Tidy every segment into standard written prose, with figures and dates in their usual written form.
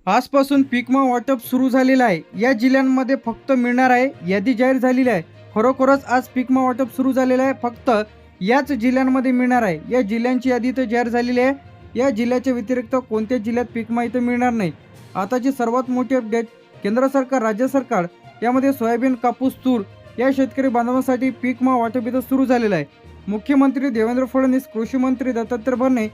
आजपासून पीक विमा वाटप सुरू झालेलं आहे। या जिल्ह्यांमध्ये फक्त मिळणार आहे, यादी जाहीर झालेली आहे। खरोखरच आज पीक विमा वाटप सुरू झालेलं आहे, फक्त याच जिल्ह्यांमध्ये मिळणार आहे। या जिल्ह्यांची यादी तर जाहीर झालेली आहे। या जिल्ह्याच्या व्यतिरिक्त कोणत्याच जिल्ह्यात पीक विमा इथं मिळणार नाही। आताची सर्वात मोठी अपडेट, केंद्र सरकार, राज्य सरकार यामध्ये सोयाबीन, कापूस, तूर या शेतकरी बांधवांसाठी पीक विमा वाटप इथं सुरू झालेलं आहे। मुख्यमंत्री देवेंद्र फडणवीस, कृषी मंत्री दत्तात्रय भरणे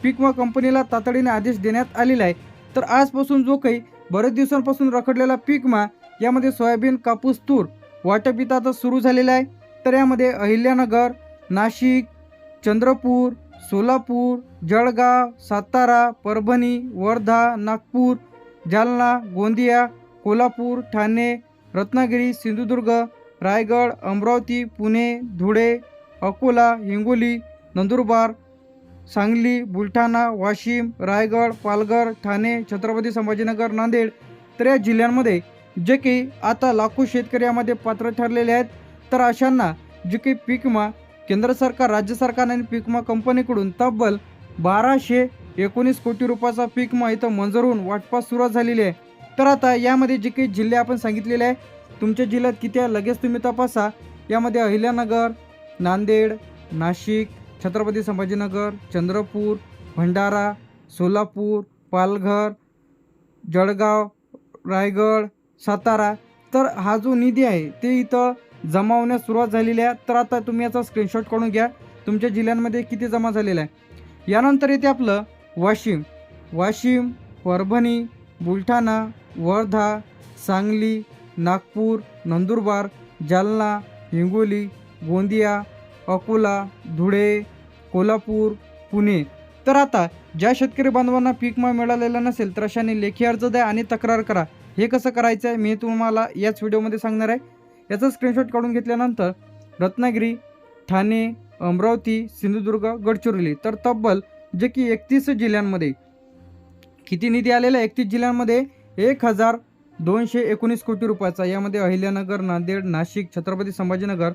पीक विमा कंपनीला तातडीने आदेश देण्यात आलेला आहे। तर आजपासून जो काही बरेच दिवसांपासून रखडलेला पीक विमा, यामध्ये सोयाबीन, कापूस, तूर वाटप इथं आता सुरू झालेलं आहे। तर यामध्ये अहिल्यानगर, नाशिक, चंद्रपूर, सोलापूर, जळगाव, सातारा, परभणी, वर्धा, नागपूर, जालना, गोंदिया, कोल्हापूर, ठाणे, रत्नागिरी, सिंधुदुर्ग, रायगड, अमरावती, पुणे, धुळे, अकोला, हिंगोली, नंदुरबार, सांगली, बुलढाणा, वाशिम, रायगड, पालघर, ठाणे, छत्रपती संभाजीनगर, नांदेड तर या जिल्ह्यांमध्ये जे काही आता लाखो शेतकरी यामध्ये पात्र ठरलेले आहेत। तर अशांना जे काही पीक विमा केंद्र सरकार, राज्य सरकार आणि पीक विमा कंपनीकडून तब्बल 1219 कोटी रुपयाचा पीक विमा इथं मंजूर होऊन वाटपास सुरुवात झालेली आहे। तर आता यामध्ये जे काही जिल्हे आपण सांगितलेले आहे, तुमच्या जिल्ह्यात किती आहे लगेच तुम्ही तपासा। यामध्ये अहिल्यानगर, नांदेड, नाशिक, छत्रपती संभाजीनगर, चंद्रपूर, भंडारा, सोलापूर, पालघर, जळगाव, रायगड, सातारा तर हा जो निधी आहे ते इथं जमा होण्यास सुरुवात झालेली आहे। तर आता तुम्ही याचा स्क्रीनशॉट काढून घ्या, तुमच्या जिल्ह्यांमध्ये किती जमा झालेला आहे। यानंतर येते आपलं वाशिम, परभणी, बुलढाणा, वर्धा, सांगली, नागपूर, नंदुरबार, जालना, हिंगोली, गोंदिया, अकोला, धुळे, कोल्हापूर, पुणे तर आता ज्या शेतकरी बांधवांना पीक विमा मिळालेला नसेल तर अशाने लेखी अर्ज द्या आणि तक्रार करा। हे कसं करायचं आहे मी तुम्हाला याच व्हिडिओमध्ये सांगणार आहे। याचा स्क्रीनशॉट काढून घेतल्यानंतर रत्नागिरी, ठाणे, अमरावती, सिंधुदुर्ग, गडचिरोली तर तब्बल जे की 31 जिल्ह्यांमध्ये किती निधी आलेला आहे, 31 जिल्ह्यांमध्ये 1219 कोटी रुपयाचा। यामध्ये अहिल्यानगर, नांदेड, नाशिक, छत्रपती संभाजीनगर,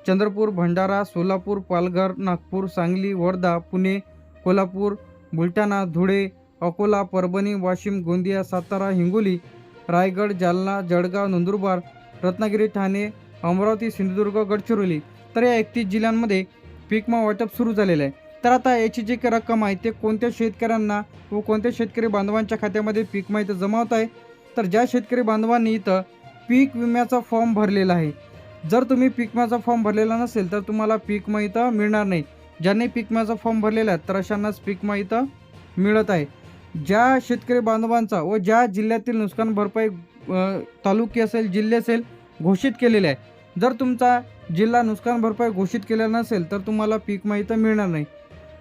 चंद्रपूर, भंडारा, सोलापूर, पालघर, नागपूर, सांगली, वर्धा, पुणे, कोल्हापूर, बुलढाणा, धुळे, अकोला, परभणी, वाशिम, गोंदिया, सातारा, हिंगोली, रायगड, जालना, जळगाव, नंदुरबार, रत्नागिरी, ठाणे, अमरावती, सिंधुदुर्ग, गडचिरोली तर या 31 जिल्ह्यांमध्ये पीक विमा वाटप सुरू झालेलं आहे। तर आता याची जी काही रक्कम आहे ते कोणत्या शेतकऱ्यांना व कोणत्या शेतकरी बांधवांच्या खात्यामध्ये पीक विमा इथं जमा होत आहे, तर ज्या शेतकरी बांधवांनी इथं पीक विम्याचा फॉर्म भरलेला आहे, जर तुम्ही पीक विम्याचा फॉर्म भरलेला नसेल तर तुम्हाला पीक विमा इथं मिळणार नाही। ज्यांनी पीक विम्याचा फॉर्म भरलेला आहे तर अशांनाच पीक विमा इथं मिळत आहे। ज्या शेतकरी बांधवांचा व ज्या जिल्ह्यातील नुकसान भरपाई तालुके असेल, जिल्हे असेल घोषित केलेले आहे, जर तुमचा जिल्हा नुकसान भरपाई घोषित केलेला नसेल तर तुम्हाला पीक विमा इथं मिळणार नाही।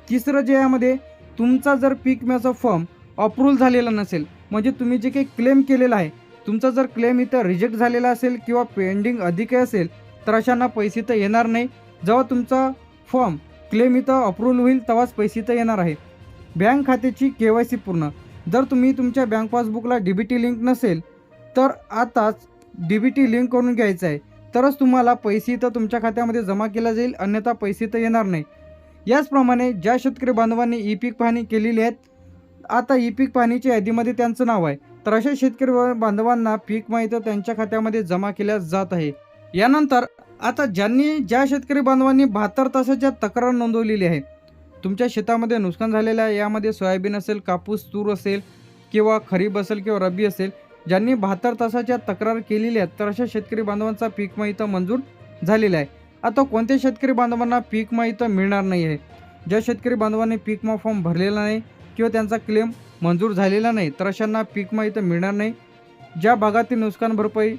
तिसरं जे यामध्ये तुमचा जर पीक विम्याचा फॉर्म अप्रूव्ह झालेला नसेल, म्हणजे तुम्ही जे काही क्लेम केलेला आहे तुमचा जर क्लेम इथं रिजेक्ट झालेला असेल किंवा पेंडिंग अधिक असेल तर अशांना पैसे तर येणार नाही। जेव्हा तुमचा फॉर्म क्लेम इथं अप्रूव्ह होईल तेव्हाच पैसे तर येणार आहे। बँक खात्याची KYC पूर्ण, जर तुम्ही तुमच्या बँक पासबुकला DBT लिंक नसेल तर आताच DBT लिंक करून घ्यायचं आहे, तरच तुम्हाला पैसे इथं तुमच्या खात्यामध्ये जमा केला जाईल, अन्यथा पैसे तर येणार नाही। याचप्रमाणे ज्या शेतकरी बांधवांनी ई-पीक पाहणी केलेली आहेत, आता ई-पीक पाहणीच्या यादीमध्ये त्यांचं नाव आहे, तर अशा शेतकरी बांधवांना पीक विमा इथं त्यांच्या खात्यामध्ये जमा केल्या जात आहे। यानंतर आता ज्या शेतकरी बांधवांनी 72 तासाच्या तक्रार नोंदवलेली आहे, तुमच्या शेतामध्ये नुकसान झालेलं आहे, यामध्ये सोयाबीन असेल, कापूस, तूर असेल किंवा खरीप असेल किंवा रब्बी असेल, ज्यांनी 72 तासाच्या तक्रार केलेली आहेत तर अशा शेतकरी बांधवांचा पीक विमा इथं मंजूर झालेला आहे। आता कोणत्या शेतकरी बांधवांना पीक विमा इथं मिळणार नाही आहे, ज्या शेतकरी बांधवांनी पीक विमा फॉर्म भरलेला नाही किंवा त्यांचा क्लेम मंजूर झालेला नाही तर अशांना पीक विमा इथं मिळणार नाही। ज्या भागातील नुकसान भरपाई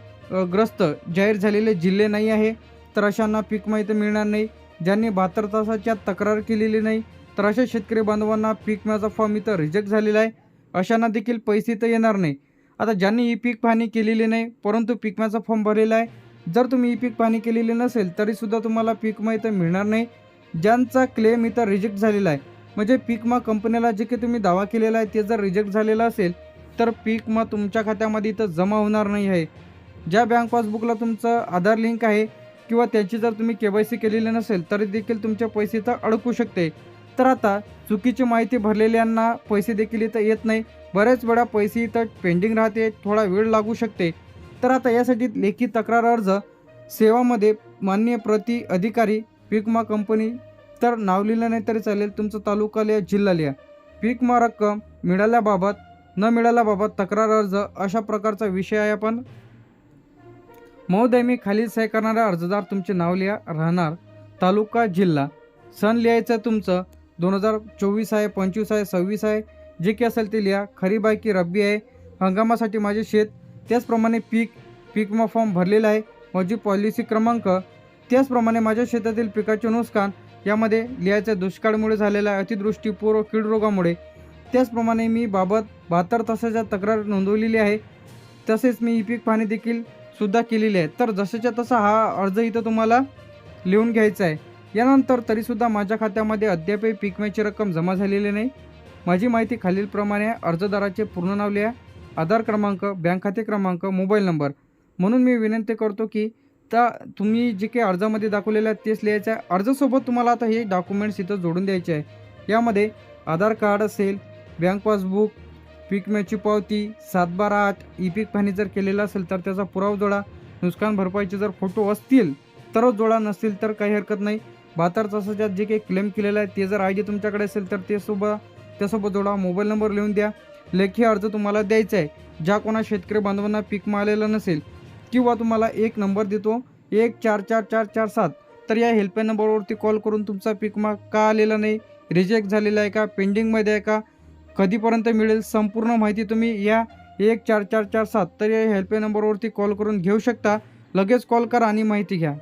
ग्रस्त जाहीर झालेले जिल्हे नाही आहे तर अशांना पीक विमा इथं मिळणार नाही। ज्यांनी 72 तासाच्या तक्रार केलेली नाही तर अशा शेतकरी बांधवांना पीक विम्याचा फॉर्म इथं रिजेक्ट झालेला आहे, अशांना देखील पैसे तर येणार नाही। आता ज्यांनी ई-पीक पाहणी केलेली नाही परंतु पीक विम्याचा फॉर्म भरलेला आहे, जर तुम्ही ई-पीक पाहणी केलेली नसेल तरीसुद्धा तुम्हाला पीक विमा इथं मिळणार नाही। ज्यांचा क्लेम इथं रिजेक्ट झालेला आहे, म्हणजे पीक विमा कंपनीला जे काही तुम्ही दावा केलेला आहे ते जर रिजेक्ट झालेला असेल तर पीक विमा तुमच्या खात्यामध्ये इथं जमा होणार नाही आहे। ज्या बँक पासबुकला तुमचं आधार लिंक आहे किंवा त्याची जर तुम्ही KYC केलेली नसेल तरी देखील तुमचे पैसे तर अडकू शकते। तर आता चुकीची माहिती भरलेल्यांना पैसे देखील इथं येत नाही. बऱ्याच वेळा पैसे इथं पेंडिंग राहते, थोडा वेळ लागू शकते. तर आता यासाठी लेखी तक्रार अर्ज सेवामध्ये माननीय प्रति अधिकारी पीक विमा कंपनी, तर नाव लिहिलं नाही तरी चालेल, तुमचं तालुका लिहा, जिल्हा लिहा. पीक विमा रक्कम मिळाल्याबाबत न मिळाल्याबाबत तक्रार अर्ज अशा प्रकारचा विषय आहे. पण महोदय मी खालील सही करणारा अर्जदार तुमचे नाव लिहा, राहणार तालुका जिल्हा, सण लिहायचं तुमचं 2024 आहे, 25 आहे, 26 आहे, जे काही असेल ते लिहा. खरीप आहे की रब्बी आहे, हंगामासाठी माझे शेत, त्याचप्रमाणे पीक विमा फॉर्म भरलेला आहे, माझी पॉलिसी क्रमांक, त्याचप्रमाणे माझ्या शेतातील पिकाचे नुकसान यामध्ये लिहायचं दुष्काळामुळे झालेला आहे, अतिवृष्टी, पूर, कीड रोगामुळे. त्याचप्रमाणे मी बाबत 72 तासाच्या तक्रार नोंदवलेली आहे. तसेच मी पीक पाहणी देखील सुद्धा केलेली आहे. तर जशाच्या तसा हा अर्ज इथं तुम्हाला लिहून घ्यायचा आहे. यानंतर तरीसुद्धा माझ्या खात्यामध्ये अद्यापही पीक विम्याची रक्कम जमा झालेली नाही. माझी माहिती खालीलप्रमाणे आहे. अर्जदाराचे पूर्ण नाव लिहा, आधार क्रमांक, बँक खाते क्रमांक, मोबाईल नंबर. म्हणून मी विनंती करतो की तुम्ही जे काही अर्जामध्ये दाखवलेलं आहे तेच लिहायचं आहे. अर्जासोबत तुम्हाला आता हे डॉक्युमेंट्स इथं जोडून द्यायचे आहे. यामध्ये आधार कार्ड असेल, बँक पासबुक, पीक विम्याची पावती, 7/12/8 ई पीक पाहणी जर केलेलं असेल तर त्याचा पुरावा जोडा. नुकसान भरपाईचे जर फोटो असतील तरच जोडा, नसतील तर काही हरकत नाही. 72 तासाच्यात जे काही क्लेम केलेलं आहे ते जर आय डी तुमच्याकडे असेल तर त्यासोबत जोडा. मोबाईल नंबर लिहून द्या. लेखी अर्ज तुम्हाला द्यायचा आहे. ज्या कोणा शेतकरी बांधवांना पीक विमा आलेलं नसेल किंवा तुम्हाला एक नंबर देतो 144447, तर या हेल्पलाईन नंबरवरती कॉल करून तुमचा पीक विमा का आलेला नाही, रिजेक्ट झालेला आहे का, पेंडिंगमध्ये आहे का, कधीपर्यंत मिळेल, संपूर्ण माहिती तुम्ही या 144447 तर या हेल्पलाईन नंबरवरती कॉल करून घेऊ शकता. लगेच कॉल करा आणि माहिती घ्या.